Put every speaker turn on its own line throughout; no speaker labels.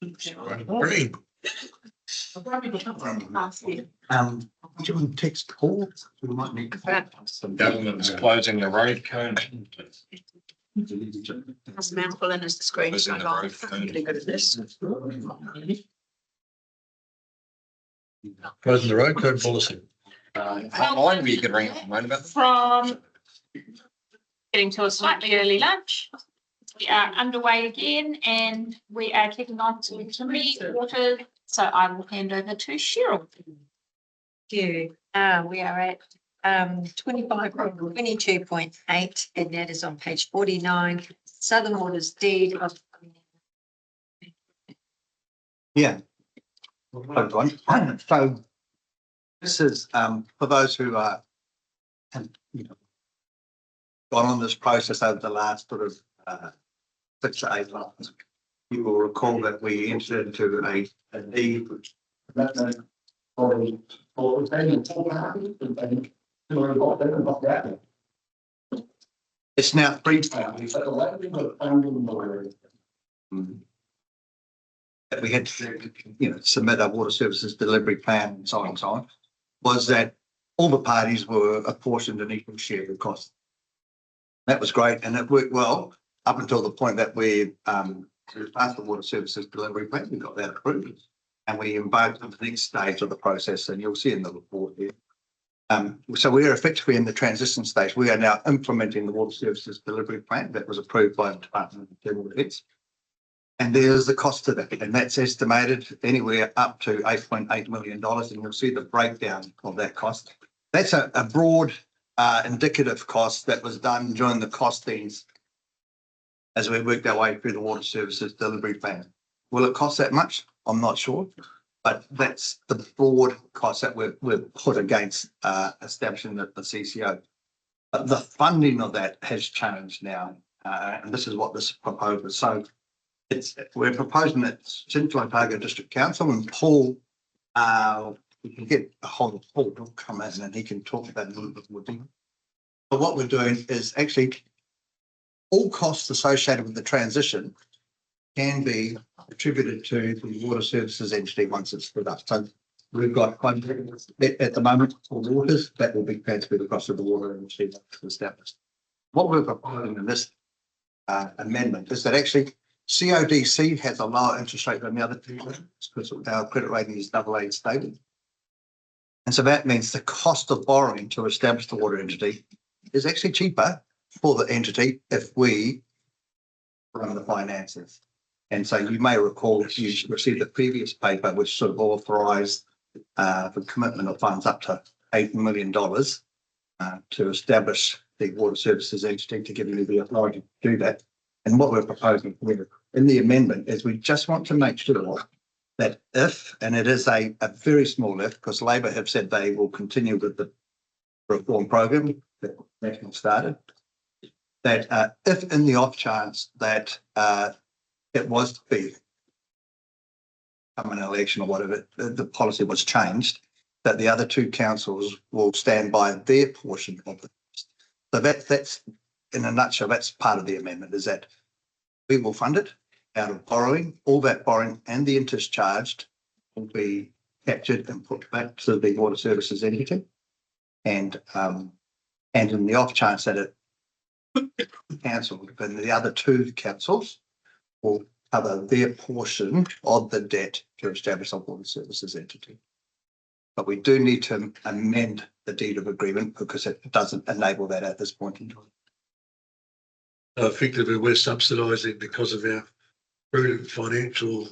Green.
Do you want to text Paul? We might need some
Government's closing the road code.
Has a mouthful in as the screen.
Closing the road
I'm getting good at this.
Closing the road code policy. Online where you can ring up and moan about them.
From getting to a slightly early lunch. We are underway again and we are kicking on to committee water. So I will hand over to Cheryl.
You, we are at 22.8 and that is on page 49. Southern Waters deed of.
Yeah. So this is for those who are, gone on this process over the last sort of 6 to 8 months. You will recall that we entered into a deed. It's now free. That we had to, submit our water services delivery plan and so on and so on, was that all the parties were apportioned an equal share of the cost. That was great, and it worked well up until the point that we passed the water services delivery plan. We got that approved, and we embarked on the next stage of the process, and you'll see in the report here. So we are effectively in the transition stage. We are now implementing the water services delivery plan that was approved by the Department of General Defence. And there's the cost to that, and that's estimated anywhere up to $8.8 million, and you'll see the breakdown of that cost. That's a broad indicative cost that was done during the costings as we worked our way through the water services delivery plan. Will it cost that much? I'm not sure, but that's the broad cost that we've put against establishing the CCO. But the funding of that has changed now, and this is what this proposal is. So we're proposing that Central Otago District Council and Paul, we can get a hold of Paul, he'll come in and he can talk about it a little bit more deep. But what we're doing is actually all costs associated with the transition can be attributed to the water services entity once it's stood up. So we've got at the moment for waters that will be transferred across to the water industry established. What we're proposing in this amendment is that actually CODC has a lower interest rate than the other two because our credit rating is AA stable. And so that means the cost of borrowing to establish the water entity is actually cheaper for the entity if we run the finances. And so you may recall if you received the previous paper, which sort of authorised the commitment of funds up to $8 million to establish the water services entity to give you the authority to do that. And what we're proposing in the amendment is we just want to make sure that if, and it is a very small if, because Labor have said they will continue with the reform program that National started, that if in the off chance that it was to be an election or whatever, the policy was changed, that the other two councils will stand by their portion of the cost. So that's in a nutshell, that's part of the amendment, is that we will fund it out of borrowing. All that borrowing and the interest charged will be captured and put back to the water services entity. And in the off chance that it cancelled, then the other two councils will cover their portion of the debt to establish a water services entity. But we do need to amend the deed of agreement because it doesn't enable that at this point in time.
Effectively, we're subsidising because of our prudent financial.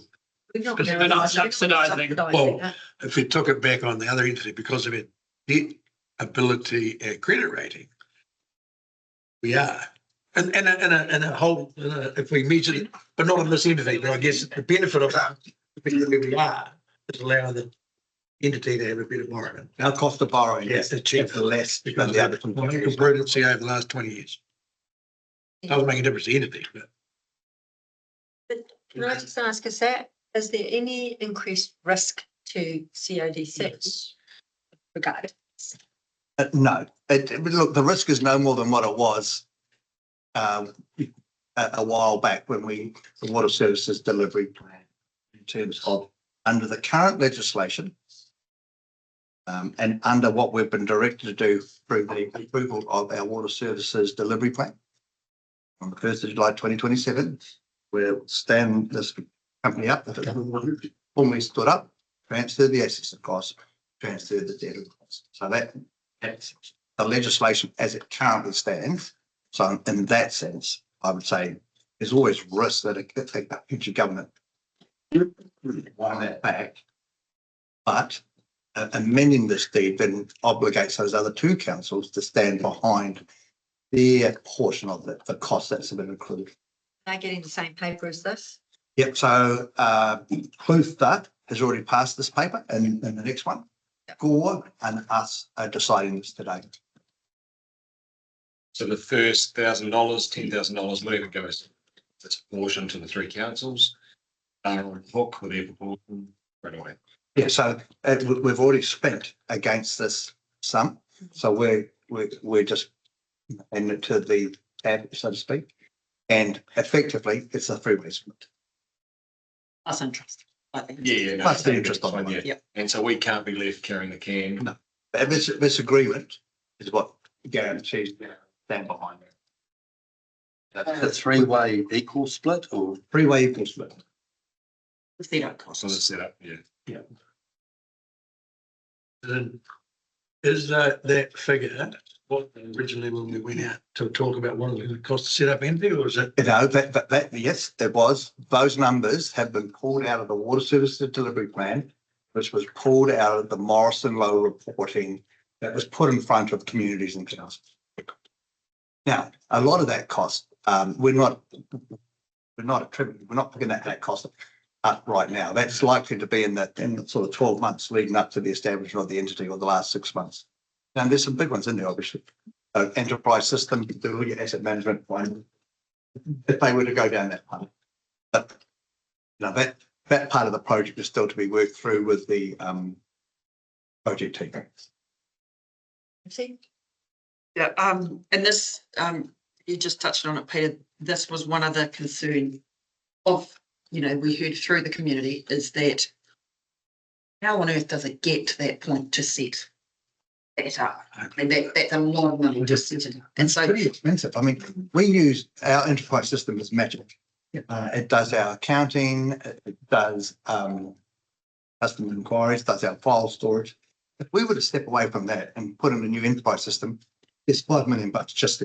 We're not
subsidising.
Well, if we took it back on the other entity because of our debt ability and credit rating, we are. And a whole, if we measure it, but not on this entity, but I guess the benefit of that, where we are, is allowing the entity to have a better borrowing.
Our cost of borrowing is cheaper less than the other two.
Financial prudency over the last 20 years. Doesn't make a difference to the entity, but.
Can I just ask, is there any increased risk to CODC regard?
No. Look, the risk is no more than what it was a while back when the water services delivery plan in terms of under the current legislation and under what we've been directed to do through the approval of our water services delivery plan on the 1st of July 2027, we'll stand this company up, if it formally stood up, transfer the assets of cost, transfer the debt of cost. So that's the legislation as it currently stands. So in that sense, I would say there's always risk that a future government want that back. But amending this deed then obligates those other two councils to stand behind their portion of the cost that's been included.
Are they getting the same paper as this?
Yep, so Clutha has already passed this paper and the next one, Gore and us are deciding this today.
So the first $1,000, $10,000, whatever goes, that's a portion to the three councils. They're on hook with their proportion right away.
Yeah, so we've already spent against this sum, so we're just into the tab, so to speak, and effectively it's a freeway split.
Plus interest, I think.
Yeah. No,
Plus the interest on the money.
yeah. And so we can't be left carrying the can.
No. But this agreement is what guarantees stand behind it.
That's a three-way equal split or?
Freeway equal split.
If they don't cost
So the
us.
setup, yeah.
Then is that figure what originally when we went out to talk about what it would cost to set up entity, or is it?
No, that yes, it was. Those numbers have been pulled out of the water services delivery plan, which was pulled out of the Morrison Low reporting that was put in front of communities and councils. Now, a lot of that cost, we're not picking that cost up right now. That's likely to be in the sort of 12 months leading up to the establishment of the entity, or the last 6 months. And there's some big ones in there, obviously. Enterprise system, do your asset management plan, if they were to go down that path. But you know, that part of the project is still to be worked through with the project team.
See,
Yeah, and this, you just touched on it, Peter, this was one of the concern of, we heard through the community is that how on earth does it get to that point to set that up? And that's a lot of money to set it. And so,
Pretty expensive. I mean, we use our enterprise system as magic. It does our accounting, it does customer inquiries, does our file storage. If we were to step away from that and put in a new enterprise system, it's $5 million just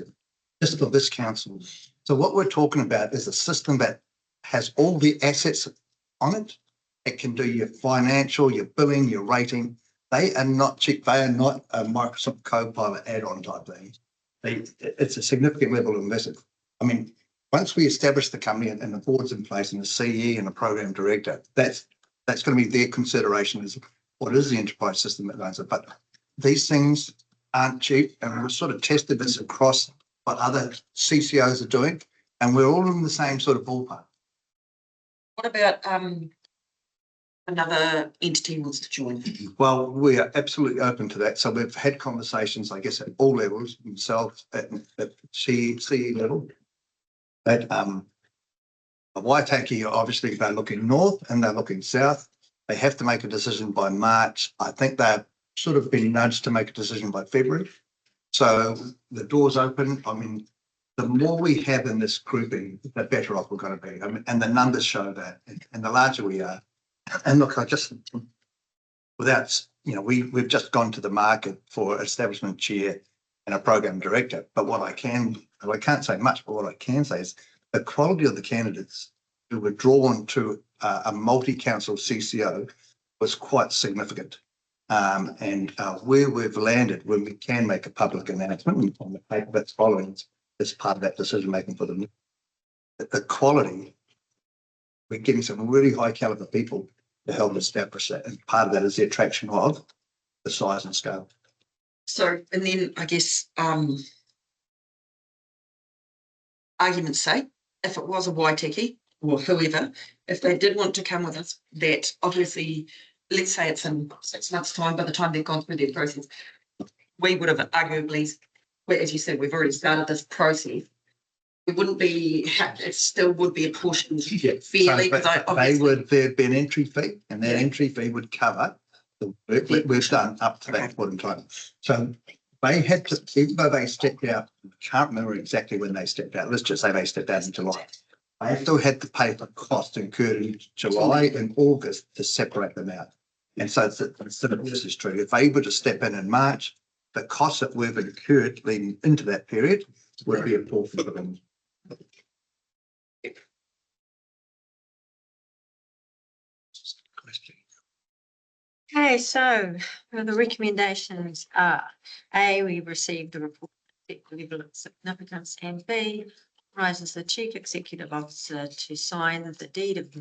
for this council. So what we're talking about is a system that has all the assets on it. It can do your financial, your billing, your rating. They are not cheap. They are not a Microsoft Copilot add-on type thing. It's a significant level of investment. I mean, once we establish the company and the board's in place and the CE and the program director, that's going to be their consideration is what is the enterprise system that runs it. But these things aren't cheap, and we've sort of tested this across what other CCOs are doing, and we're all in the same sort of ballpark.
what about another entity wants to join?
Well, we are absolutely open to that. So we've had conversations, I guess, at all levels, themselves at CE level. At Waitaki, obviously, they're looking north and they're looking south. They have to make a decision by March. I think they've sort of been nudged to make a decision by February. So the door's open. I mean, the more we have in this grouping, the better off we're going to be. I mean, and the numbers show that. And the larger we are. And look, we've just gone to the market for establishment chair and a program director. But I can't say much, but what I can say is the quality of the candidates who were drawn to a multi-council CCO was quite significant. And where we've landed, when we can make a public announcement on the paper that's following as part of that decision making for them, the quality, we're getting some really high caliber people to help establish that. And part of that is the attraction of the size and scale.
So, and then I guess, argument's sake, if it was a Waitaki or whoever, if they did want to come with us, that obviously, let's say it's in 6 months' time, by the time they've gone through their process, we would have arguably, well, as you said, we've already started this process. it wouldn't be, it still would be a portion
Yeah,
fairly,
so,
because I
but they
obviously.
would, there'd be an entry fee, and that
Yeah.
entry fee would cover the work that we've done up to that point in time. So they had to, even though they stepped out, I can't remember exactly when they stepped out, let's just say they stepped out in July. They still had to pay for costs incurred in July and August to separate them out. And so this is true. If they were to step in March, the costs that we've incurred leading into that period would be a portion of them.
Question.
Okay, so the recommendations are, A, we received the report level of significance, and B, rises the chief executive officer to sign the deed of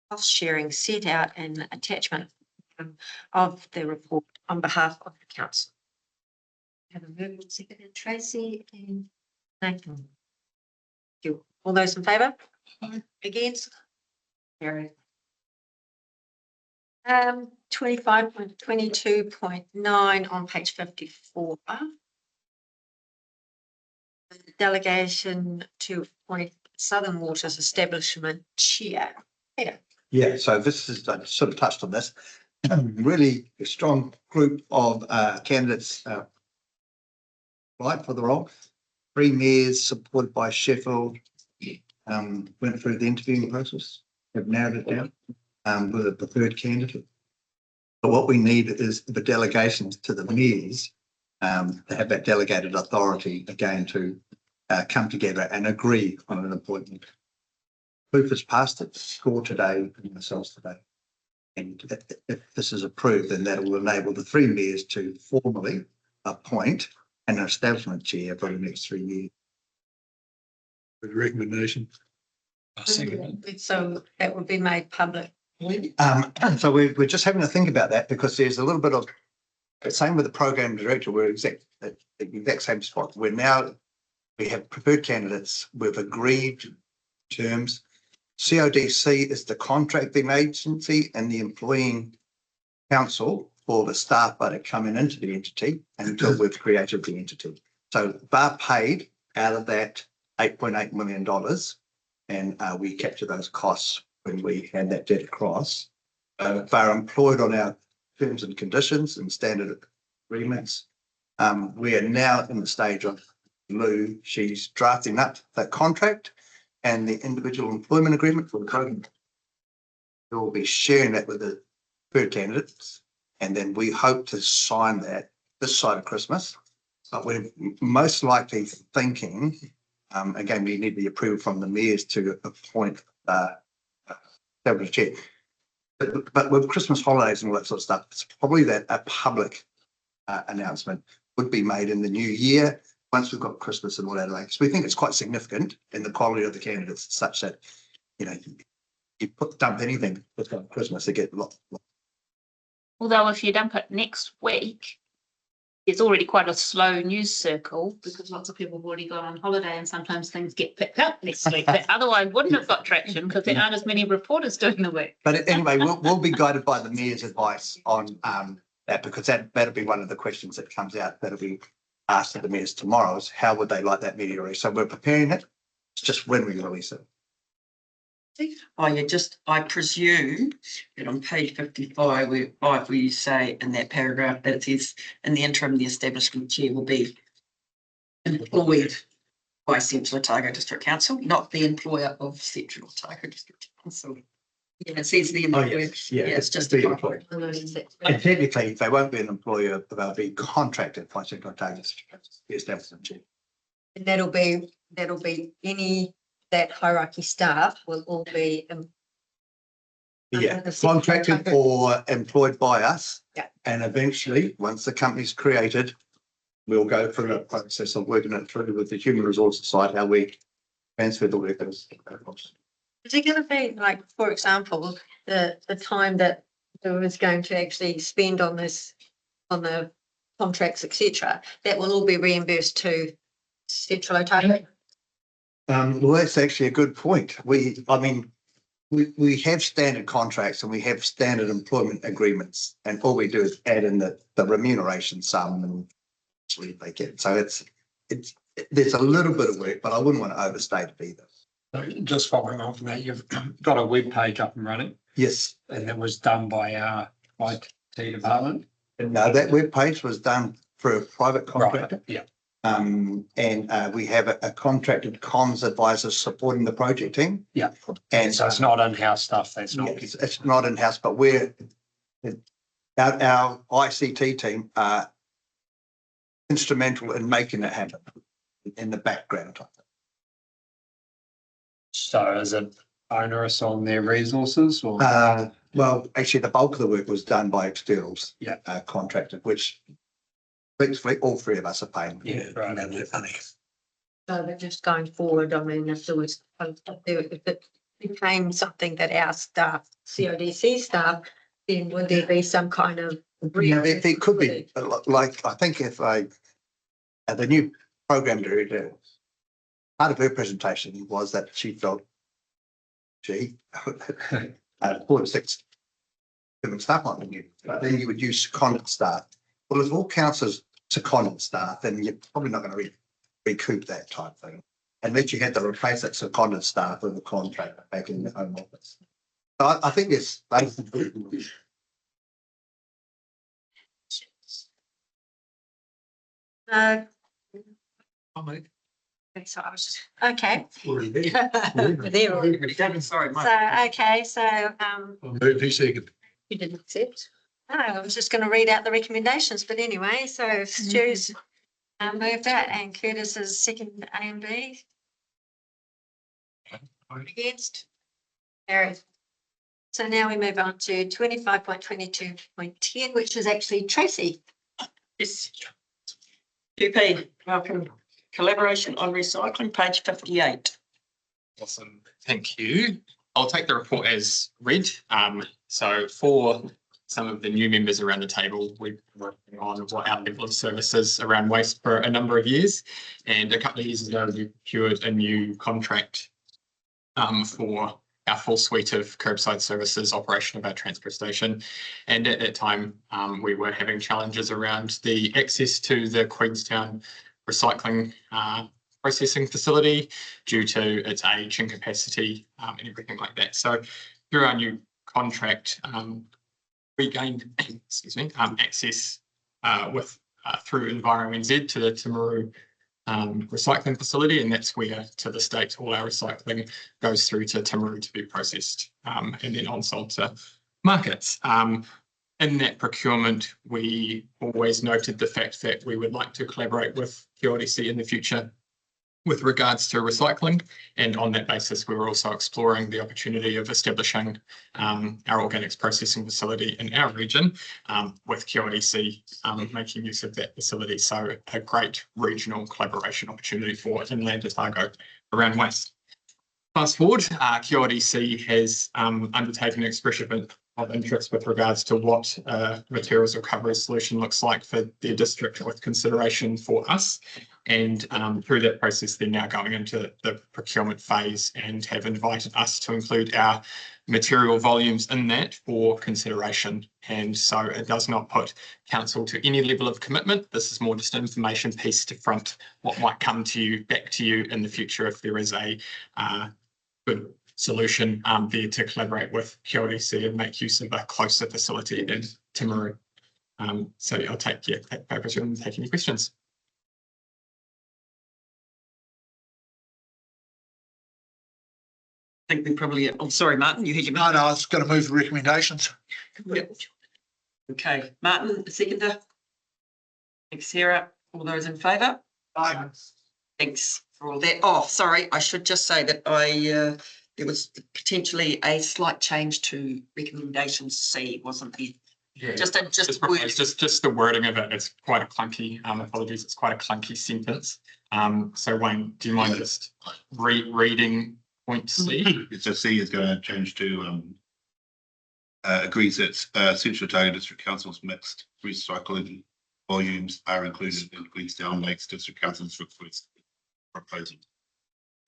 cost sharing set out in attachment of the report on behalf of the council. Have a move and second, Tracy and Nathan. You, all those in favour? Against? Carried. 25.22.9 on page 54. Delegation to appoint Southern Waters Establishment Chair. Peter.
Yeah, so this is, I sort of touched on this, really a strong group of candidates right for the role. 3 mayors supported by Sheffield, went through the interviewing process, have narrowed it down with a preferred candidate. But what we need is the delegations to the mayors to have that delegated authority again to come together and agree on an appointment. Proof has passed it, score today and ourselves today. And if this is approved, then that will enable the 3 mayors to formally appoint an establishment chair for the next 3 years.
Good recommendation. I second
So that would be made public.
So we're just having to think about that because there's a little bit of, same with the program director, we're at the exact same spot. We have preferred candidates, we've agreed terms. CODC is the contracting agency and the employing council for the staff that are coming into the entity until we've created the entity. So they're paid out of that $8.8 million and we capture those costs when we hand that debt across. They're employed on our terms and conditions and standard agreements. We are now in the stage of Lou, she's drafting up that contract and the individual employment agreement for the program. We'll be sharing that with the third candidates, and then we hope to sign that this side of Christmas. But we're most likely thinking, again, we need the approval from the mayors to appoint establish chair. But with Christmas holidays and all that sort of stuff, it's probably that a public announcement would be made in the new year once we've got Christmas and all that. So we think it's quite significant in the quality of the candidates, such that, you know, you dump anything with Christmas to get a lot.
Although if you dump it next week, it's already quite a slow news circle because lots of people have already gone on holiday and sometimes things get picked up next week. But otherwise wouldn't have got traction because there aren't as many reporters doing the work.
But anyway, we'll be guided by the mayor's advice on that, because that'll be one of the questions that comes out that'll be asked of the mayors tomorrow is how would they like that media release? So we're preparing it. It's just when we release it.
Oh, yeah, just, I presume that on page 55, where you say in that paragraph that it says in the interim, the establishment chair will be employed by Central Otago District Council, not the employer of Central Otago District Council. Yeah, it says the employer.
Yeah,
it's just
the
a
employer. And technically, they won't be an employer, but they'll be contracted by Central Otago District Council, the establishment chair.
And that'll be any, that hierarchy staff will all be.
Yeah,
the Central
contracted
Otago.
or employed by us.
Yeah.
And eventually, once the company's created, we'll go through a process of working it through with the human resources side, how we transfer the workers.
Is it going to be like, for example, the time that it was going to actually spend on this, on the contracts, etc., that will all be reimbursed to Central Otago?
Well, that's actually a good point. We have standard contracts and we have standard employment agreements, and all we do is add in the remuneration sum and actually they get. So it's there's a little bit of work, but I wouldn't want to overstate it either.
So just following on from that, you've got a web page up and running,
Yes,
and that was done by our IT department.
no, that web page was done for a private contractor.
Yeah.
And we have a contracted comms advisor supporting the project team.
Yeah.
And
So it's not in-house stuff. That's not.
it's not in-house, but our ICT team are instrumental in making it happen in the background.
So is it onerous on their resources or?
Well, actually, the bulk of the work was done by externals.
Yeah.
Contracted, which basically all three of us are paying.
Yeah, right.
And they're funny.
So they're just going forward, I mean, if it became something that our staff, CODC staff, then would there be some kind of?
Yeah, there could be, like, I think if the new program director, part of her presentation was that she felt, 4 to 6 different staff on the new, but then you would use seconded staff. Well, if all counts as seconded staff, then you're probably not going to recoup that type thing. Unless you had to replace that seconded staff with a contractor back in the home office. So I think it's basically.
So I was just, okay.
Already there.
They're already-
Sorry, Mike.
So, okay, so,
I'll move, who's second?
you didn't accept? No, I was just going to read out the recommendations, but anyway, so Stu's moved that and Curtis is second A and B. Against? Carried. So now we move on to 25.22.10, which is actually Tracy.
Yes. QP, welcome. Collaboration on recycling, page 58.
Awesome, thank you. I'll take the report as read. So for some of the new members around the table, we've been working on what our level of services around waste for a number of years. And a couple of years ago, we procured a new contract for our full suite of curbside services, operation of our transfer station. And at that time, we were having challenges around the access to the Queenstown recycling processing facility due to its age and capacity and everything like that. So through our new contract, we gained access through EnviroNZ to the Timaru recycling facility, and that's where to this date all our recycling goes through to Timaru to be processed and then on sold to markets. In that procurement, we always noted the fact that we would like to collaborate with QRDC in the future with regards to recycling. And on that basis, we were also exploring the opportunity of establishing our organics processing facility in our region with QRDC making use of that facility. So a great regional collaboration opportunity for Inland Otago around waste. Fast forward, QRDC has undertaken an expression of interest with regards to what materials recovery solution looks like for their district with consideration for us. And through that process, they're now going into the procurement phase and have invited us to include our material volumes in that for consideration. And so it does not put council to any level of commitment. This is more just an information piece to front what might come to you, back to you in the future if there is a good solution there to collaborate with QRDC and make use of a closer facility in Timaru. So I'll take that paper and take any questions.
I think we probably, oh, sorry, Martin, you had your.
No, I was going to move the recommendations.
Yep. Okay, Martin, the seconder. Thanks, Sarah. All those in favour?
Aye.
Thanks for all that. Oh, sorry, I should just say that there was potentially a slight change to recommendation C, wasn't there?
Yeah.
Just
Just the wording of it. It's quite a clunky. Apologies. It's quite a clunky sentence. So Wayne, do you mind just reading point C?
So C is going to change to agrees that Central Otago District Council's mixed recycling volumes are included in Queenstown Lakes District Council's request proposal.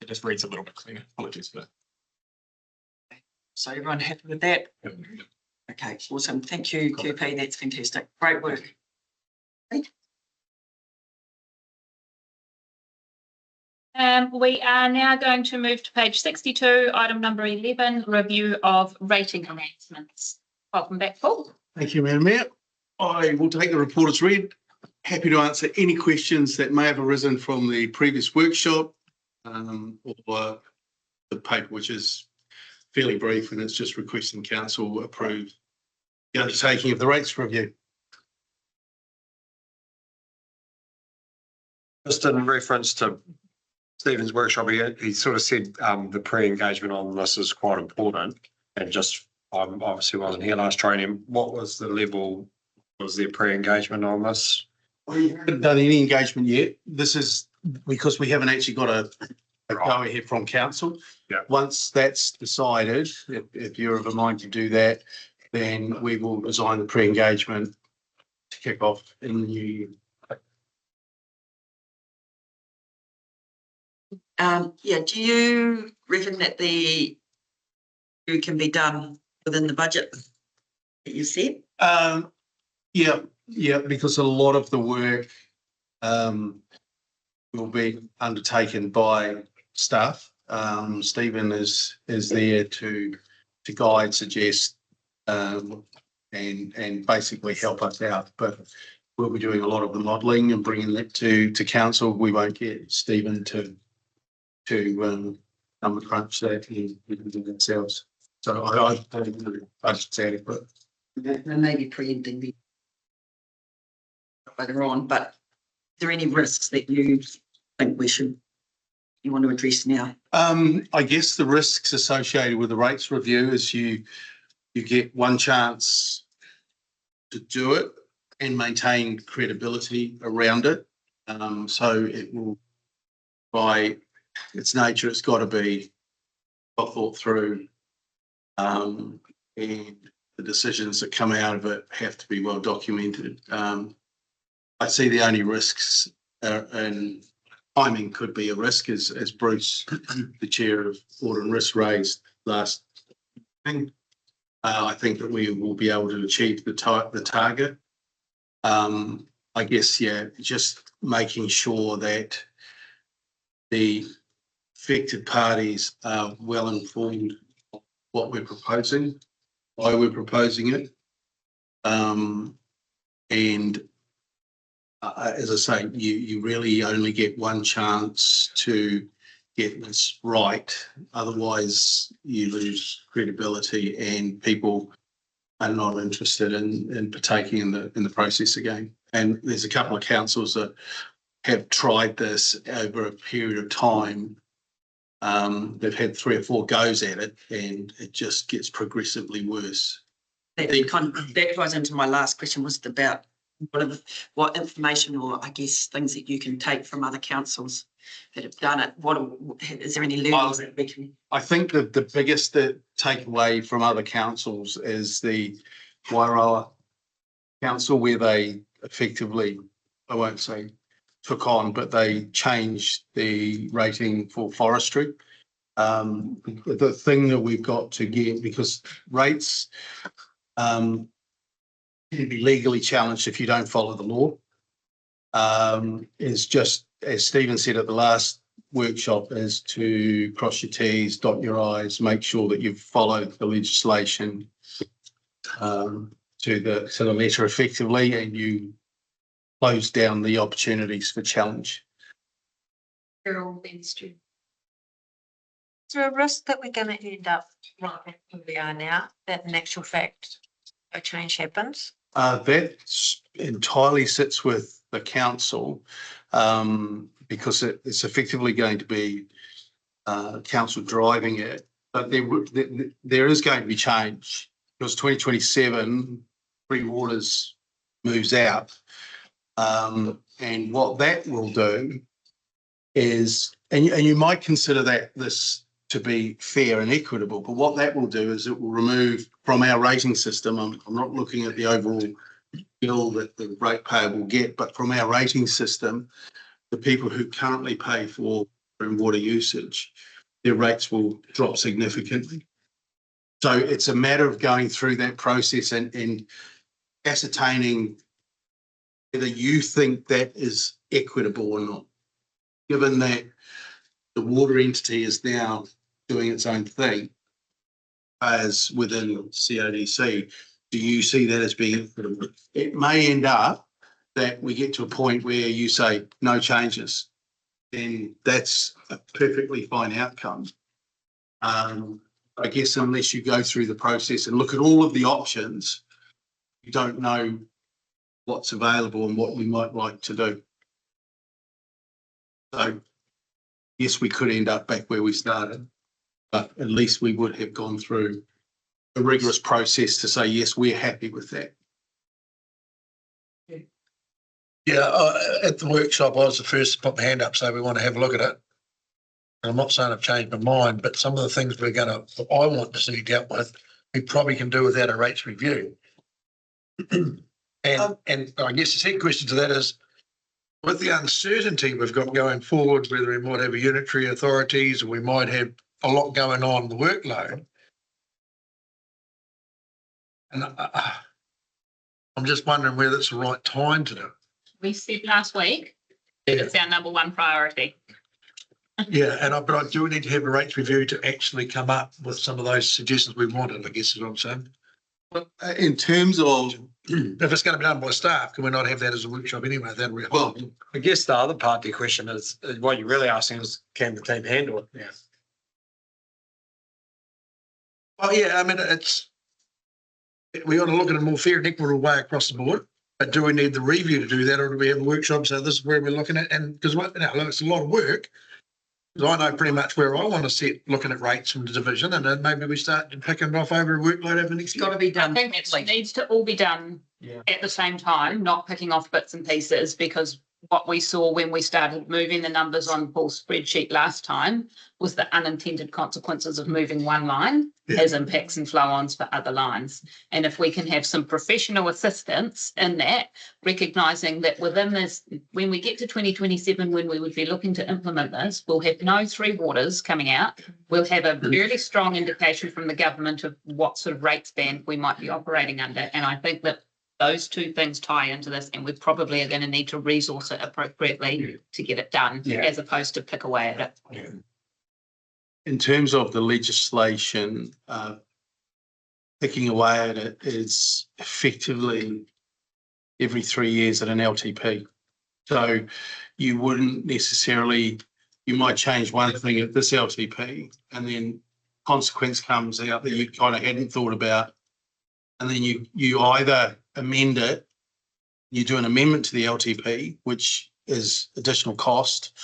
It just reads a little bit cleaner. Apologies for that.
So everyone happy with that? Okay, awesome. Thank you, QP. That's fantastic. Great work.
We are now going to move to page 62, item number 11, review of rating announcements. Welcome back, Paul.
Thank you, Madam Mayor. I will take the report as read. Happy to answer any questions that may have arisen from the previous workshop or the paper, which is fairly brief and it's just requesting council approve the undertaking of the rates review.
Just in reference to Stephen's workshop, he sort of said the pre-engagement on this is quite important. And just, I obviously wasn't here last training. What was the level, was there pre-engagement on this?
We haven't done any engagement yet. This is because we haven't actually got a go ahead from council.
Yeah.
Once that's decided, if you're of a mind to do that, then we will design the pre-engagement to kick off in the new year.
Yeah, do you reckon that you can be done within the budget that you said?
Yeah, because a lot of the work will be undertaken by staff. Stephen is there to guide, suggest, and basically help us out. But we'll be doing a lot of the modelling and bringing that to council. We won't get Stephen to number crunch that we can do themselves. So I think the budget's adequate.
And maybe preempting the later on, but are there any risks that you think you want to address now?
I guess the risks associated with the rates review is you get one chance to do it and maintain credibility around it. So it will, by its nature, it's got to be well thought through, and the decisions that come out of it have to be well documented. I see the only risks, and timing could be a risk, as Bruce, the chair of Audit and Risk, raised last thing. I think that we will be able to achieve the target. I guess, yeah, just making sure that the affected parties are well informed of what we're proposing, why we're proposing it. And as I say, you really only get one chance to get this right. Otherwise, you lose credibility and people are not interested in partaking in the process again. And there's a couple of councils that have tried this over a period of time. They've had 3 or 4 goes at it and it just gets progressively worse.
That ties into my last question, was about what information, or I guess things that you can take from other councils that have done it. Is there any learnings that we can?
I think that the biggest takeaway from other councils is the Wairoa Council, where they effectively, I won't say took on, but they changed the rating for forestry. The thing that we've got to get, because rates can be legally challenged if you don't follow the law, is just, as Stephen said at the last workshop, is to cross your T's, dot your I's, make sure that you've followed the legislation to the letter effectively, and you close down the opportunities for challenge.
They're all been Stu.
Is there a risk that we're going to end up right back where we are now, that in actual fact a change happens?
That entirely sits with the council, because it's effectively going to be council driving it. But there is going to be change, because 2027 Three Waters moves out. And what that will do is, and you might consider this to be fair and equitable, but what that will do is it will remove from our rating system, I'm not looking at the overall bill that the ratepayer will get, but from our rating system, the people who currently pay for water usage, their rates will drop significantly. So it's a matter of going through that process and ascertaining whether you think that is equitable or not, given that the water entity is now doing its own thing as within CODC. Do you see that as being equitable? It may end up that we get to a point where you say no changes. Then that's a perfectly fine outcome. I guess unless you go through the process and look at all of the options, you don't know what's available and what we might like to do. So yes, we could end up back where we started, but at least we would have gone through a rigorous process to say, yes, we're happy with that.
Yeah, at the workshop, I was the first to put my hand up, so we want to have a look at it. And I'm not saying I've changed my mind, but some of the things I want to see dealt with, we probably can do without a rates review. And I guess the second question to that is, with the uncertainty we've got going forward, whether we might have a unitary authorities or we might have a lot going on the workload. And I'm just wondering whether it's the right time to do it.
We said last week, it's our number one priority.
Yeah, but I do need to have a rates review to actually come up with some of those suggestions we wanted, I guess is what I'm saying.
In terms of,
if it's going to be done by staff, can we not have that as a workshop anyway? That'll be
well,
I guess the other part of the question is what you're really asking is, can the team handle it? Yeah.
Well, yeah, I mean, we ought to look at a more fair and equitable way across the board. But do we need the review to do that, or do we have a workshop? So this is where we're looking at, and because look, it's a lot of work. Because I know pretty much where I want to sit, looking at rates from the division, and then maybe we start picking it off over a workload over the next
It's
year.
got to be
I
done.
think it needs to all be done at the same time, not picking off bits and pieces, because what we saw when we started moving the numbers on Paul's spreadsheet last time was the unintended consequences of moving one line has impacts and flow-ons for other lines. And if we can have some professional assistance in that, recognising that within this, when we get to 2027, when we would be looking to implement this, we'll have no three waters coming out. We'll have a really strong indication from the government of what sort of rates band we might be operating under. And I think that those two things tie into this, and we probably are going to need to resource it appropriately to get it done, as opposed to pick away at it.
Yeah.
in terms of the legislation, picking away at it is effectively every 3 years at an LTP. So you wouldn't necessarily, you might change one thing at this LTP and then consequence comes out that you kind of hadn't thought about. And then you either amend it, you do an amendment to the LTP, which is additional cost,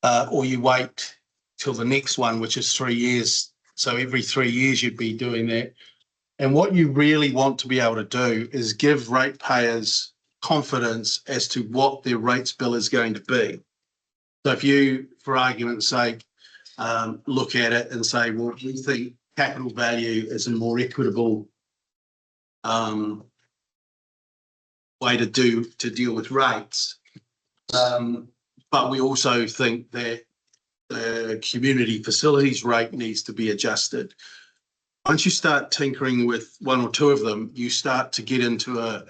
or you wait till the next one, which is 3 years. So every 3 years you'd be doing that. And what you really want to be able to do is give ratepayers confidence as to what their rates bill is going to be. So if you, for argument's sake, look at it and say, well, we think capital value is a more equitable way to deal with rates. But we also think that the community facilities rate needs to be adjusted. Once you start tinkering with one or two of them, you start to get into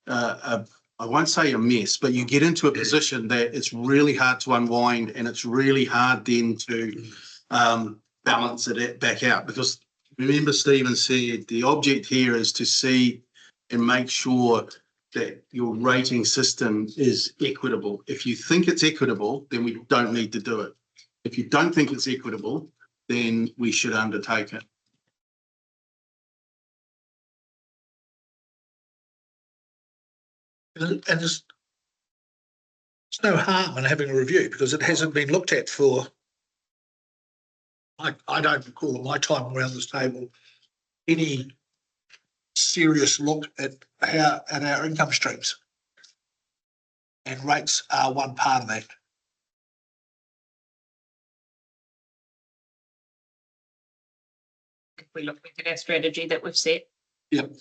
I won't say a mess, but you get into a position that it's really hard to unwind, and it's really hard then to balance it back out. Because remember, Stephen said the object here is to see and make sure that your rating system is equitable. If you think it's equitable, then we don't need to do it. If you don't think it's equitable, then we should undertake it.
And there's no harm in having a review because it hasn't been looked at for, I don't recall in my time around this table, any serious look at our income streams. And rates are one part of that.
If we look at our strategy that we've set,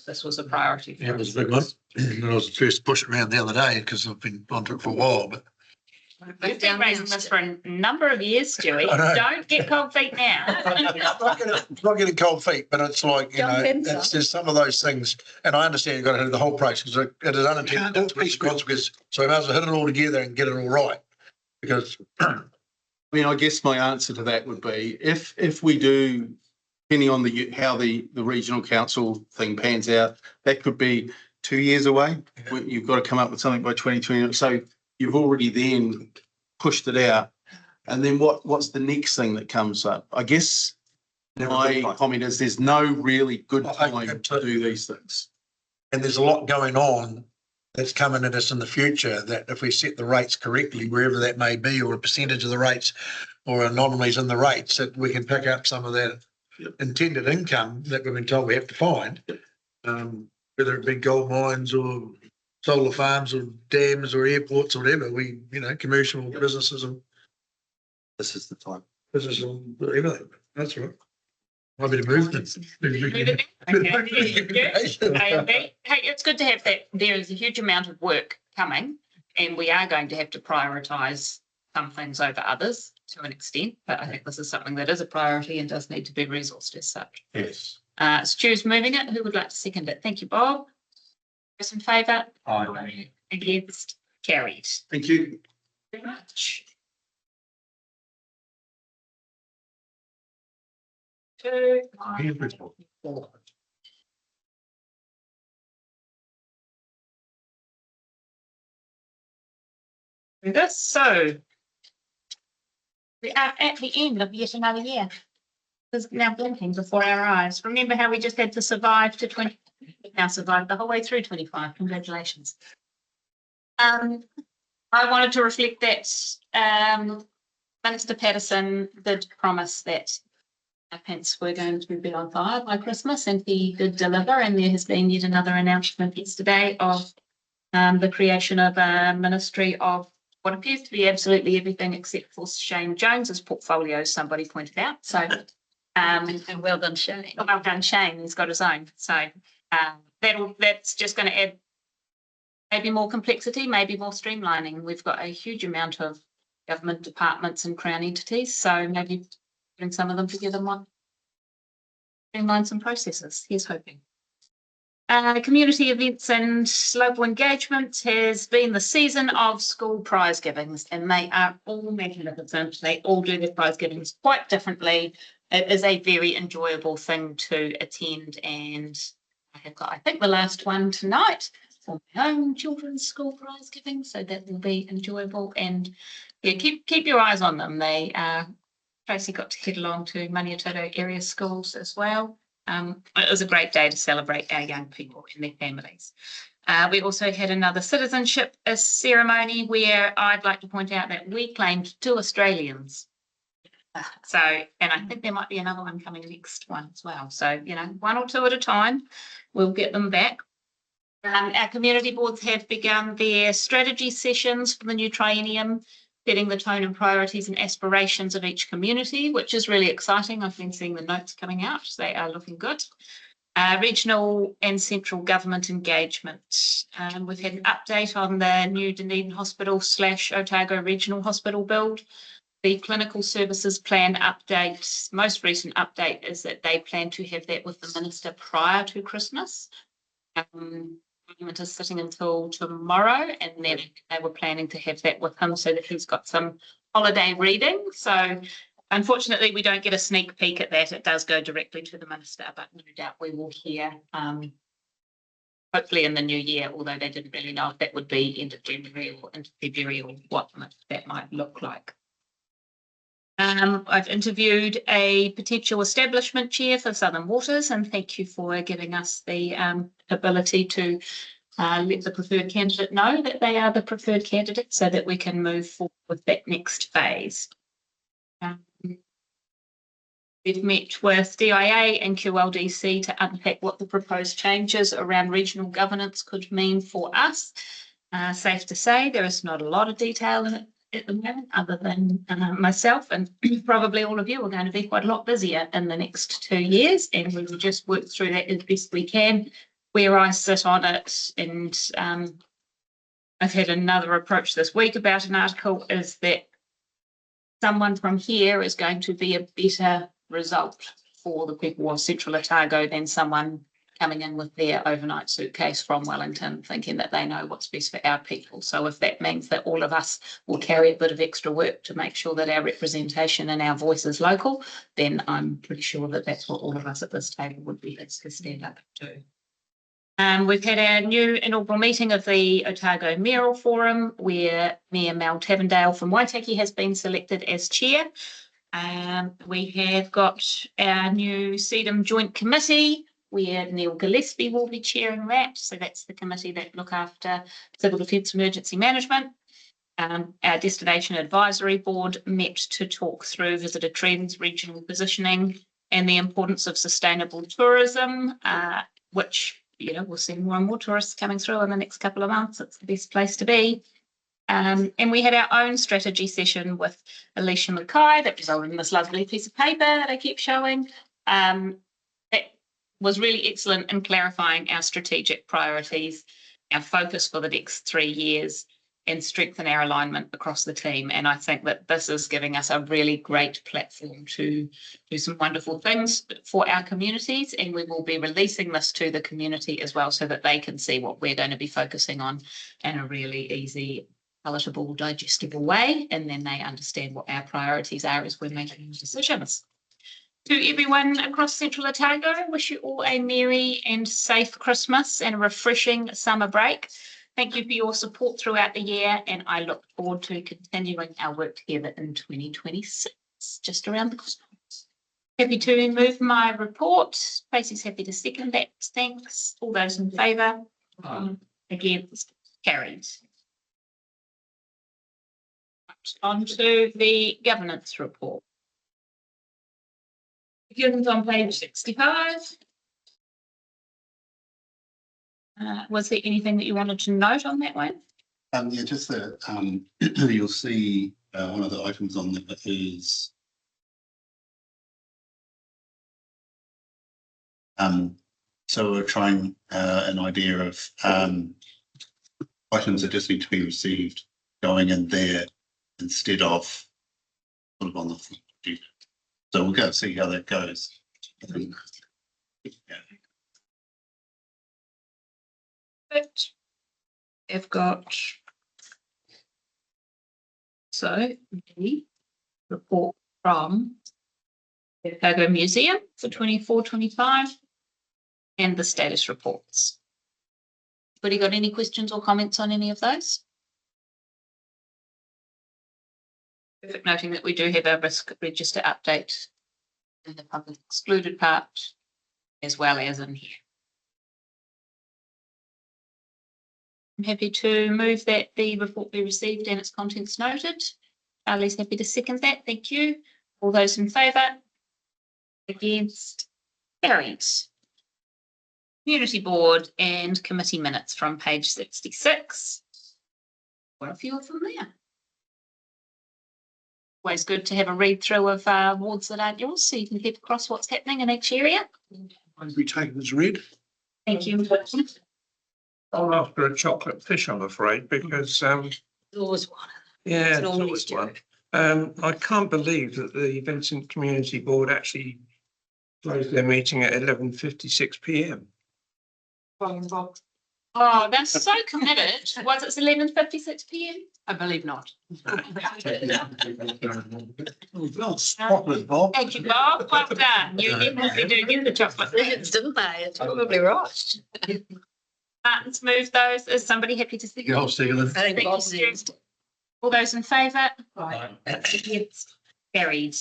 this was a priority for us.
Yeah, it was a big one. And I was the first to push it around the other day because I've been onto it for a while, but
We've been raising this for a number of years, Stewie.
I know.
Don't get cold feet now.
it's not getting cold feet, but it's like, you know, there's some of those things, and I understand you've got to do the whole process because it is unintended consequences. So we might as well hit it all together and get it all right. Because I
I mean, I guess my answer to that would be if we do, depending on how the regional council thing pans out, that could be 2 years away. You've got to come up with something by 2020. So you've already then pushed it out. And then what's the next thing that comes up? I guess my comment is there's no really good time to do these things.
And there's a lot going on that's coming at us in the future that if we set the rates correctly, wherever that may be, or a percentage of the rates or anomalies in the rates, that we can pick up some of that intended income that we've been told we have to find, whether it be gold mines or solar farms or dams or airports or whatever, commercial businesses and
This is the time.
businesses and everything. That's right. Might be the movement.
Okay. Hey, it's good to have that. There is a huge amount of work coming, and we are going to have to prioritise some things over others to an extent. But I think this is something that is a priority and does need to be resourced as such.
Yes.
Stu's moving it. Who would like to second it? Thank you, Bob. Those in favour?
Aye.
Against? Carried.
Thank you.
Very much. 2, 4. This, so we are at the end of yet another year. It's now blinking before our eyes. Remember how we just had to survive to 20? We've now survived the whole way through 25. Congratulations. I wanted to reflect that Minister Patterson did promise that our pants were going to be on fire by Christmas, and he did deliver. And there has been yet another announcement yesterday of the creation of a ministry of what appears to be absolutely everything except for Shane Jones's portfolio, somebody pointed out. So,
And well done, Shane.
well done, Shane. He's got his own. So that's just going to add maybe more complexity, maybe more streamlining. We've got a huge amount of government departments and Crown entities, so maybe putting some of them together might streamline some processes. Here's hoping. Community events and local engagement has been the season of school prize givings, and they are all magnificent. They all do their prize givings quite differently. It is a very enjoyable thing to attend, and I have got, I think, the last one tonight for my own children's school prize giving, so that will be enjoyable. And yeah, keep your eyes on them. They Tracy got to head along to Maniatoto area schools as well. It was a great day to celebrate our young people and their families. We also had another citizenship ceremony where I'd like to point out that we claimed 2 Australians. So, and I think there might be another one coming next one as well. So, 1 or 2 at a time, we'll get them back. Our community boards have begun their strategy sessions for the new triennium, setting the tone and priorities and aspirations of each community, which is really exciting. I've been seeing the notes coming out. They are looking good. Regional and central government engagement. We've had an update on the new Dunedin Hospital / Otago Regional Hospital build. The clinical services plan update, most recent update is that they plan to have that with the minister prior to Christmas. Parliament is sitting until tomorrow, and then they were planning to have that with him so that he's got some holiday reading. So unfortunately, we don't get a sneak peek at that. It does go directly to the minister, but no doubt we will hear hopefully in the new year, although they didn't really know if that would be end of January or into February or what that might look like. I've interviewed a potential establishment chair for Southern Waters, and thank you for giving us the ability to let the preferred candidate know that they are the preferred candidate so that we can move forward with that next phase. We've met with DIA and QLDC to unpack what the proposed changes around regional governance could mean for us. Safe to say there is not a lot of detail in it at the moment, other than myself, and probably all of you are going to be quite a lot busier in the next 2 years, and we will just work through that as best we can. Where I sit on it, and I've had another approach this week about an article, is that someone from here is going to be a better result for the people of Central Otago than someone coming in with their overnight suitcase from Wellington, thinking that they know what's best for our people. So if that means that all of us will carry a bit of extra work to make sure that our representation and our voice is local, then I'm pretty sure that that's what all of us at this table would be to stand up to. We've had our new inaugural meeting of the Otago Mayoral Forum, where Mayor Mel Tavendale from Waitaki has been selected as chair. We have got our new CEDM Joint Committee, where Neil Gillespie will be chairing that. So that's the committee that look after civil defence emergency management. Our Destination Advisory Board met to talk through visitor trends, regional positioning, and the importance of sustainable tourism, which, you know, we'll see more and more tourists coming through in the next couple of months. It's the best place to be. And we had our own strategy session with Alicia Mackay that resulted in this lovely piece of paper that I keep showing. That was really excellent in clarifying our strategic priorities, our focus for the next 3 years, and strengthen our alignment across the team. And I think that this is giving us a really great platform to do some wonderful things for our communities. And we will be releasing this to the community as well, so that they can see what we're going to be focusing on in a really easy, palatable, digestible way. And then they understand what our priorities are as we're making decisions. To everyone across Central Otago, wish you all a merry and safe Christmas and a refreshing summer break. Thank you for your support throughout the year, and I look forward to continuing our work together in 2026, just around the corner. Happy to move my report. Tracy's happy to second that. Thanks. All those in favour? Against? Carried. On to the governance report. Begins on page 65. Was there anything that you wanted to note on that one?
Yeah, just that, you'll see, one of the items on there is so we're trying an idea of items that just need to be received going in there instead of sort of on the front. So we'll go see how that goes. Yeah.
But I've got the report from the Otago Museum for 24-25 and the status reports. Anybody got any questions or comments on any of those? Perfect, noting that we do have a risk register update in the public excluded part as well as in here. I'm happy to move that the report be received and its contents noted. Charlie's happy to second that. Thank you. All those in favour? Against? Carried. Community Board and Committee Minutes from page 66. Quite a few of them there. Always good to have a read through of wards that aren't yours, so you can keep across what's happening in each area.
I'd be taken as read.
Thank you.
I'm after a chocolate fish, I'm afraid, because
Always one.
yeah,
It's
it's
normally
always
Stuart.
one. I can't believe that the Vincent Community Board actually closed their meeting at 11:56 p.m.
Oh, that's so committed. Was it 11:56 p.m?
I believe not.
Well spotted, Bob.
Thank you, Bob. Well done. You definitely do get the chocolate.
Didn't they? It's probably right.
Martin's moved those. Is somebody happy to see?
I'll see you then.
I think
Thank you,
Bob's
Stu.
next.
All those in favour? Against? Carried.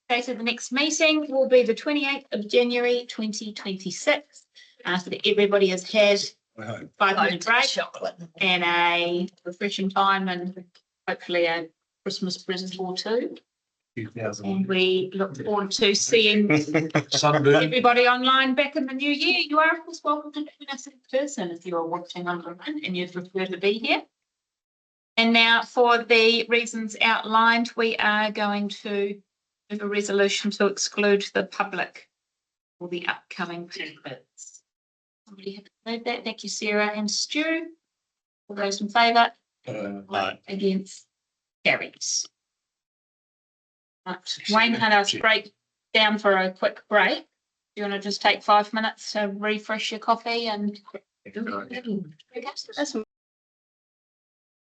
Date of the next meeting will be the 28th of January 2026. After everybody has had 5-minute break
Chocolate.
and a refreshing time and hopefully a Christmas present or two. And we look forward to seeing
Sunburn.
everybody online back in the new year. You are, of course, welcome to join us in person if you are watching online and you'd prefer to be here. And now, for the reasons outlined, we are going to move a resolution to exclude the public for the upcoming papers. Somebody have to move that. Thank you, Sarah and Stu. All those in favour? Against? Carries. Right. Wayne had us break down for a quick break. you want to just take 5 minutes to refresh your coffee and? That's